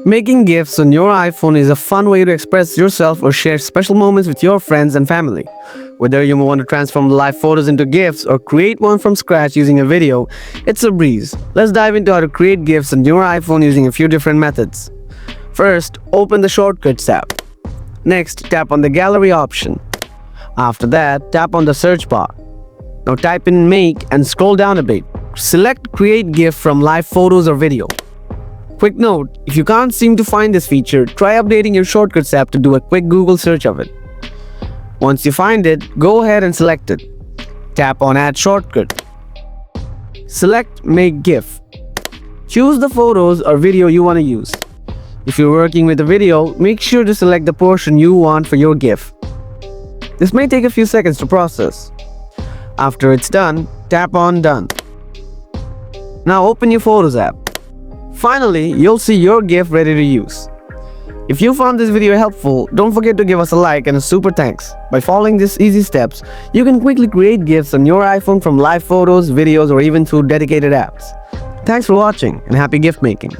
Making GIFs on your iPhone is a fun way to express yourself or share special moments with your friends and family. Whether you want to transform live photos into GIFs or create one from scratch using a video, it's a breeze. Let's dive into how to create GIFs on your iPhone using a few different methods. First, open the Shortcuts app. Next, tap on the Gallery option. After that, tap on the search bar. Now type in Make and scroll down a bit. Select Create GIF from live photos or video. Quick note, if you can't seem to find this feature, try updating your Shortcuts app to do a quick Google search of it. Once you find it, go ahead and select it. Tap on Add Shortcut. Select Make GIF. Choose the photos or video you want to use. If you're working with a video, make sure to select the portion you want for your GIF. This may take a few seconds to process. After it's done, tap on Done. Now open your Photos app. Finally, you'll see your GIF ready to use. If you found this video helpful, don't forget to give us a like and a super thanks. By following these easy steps, you can quickly create GIFs on your iPhone from live photos, videos, or even through dedicated apps. Thanks for watching and happy gift making.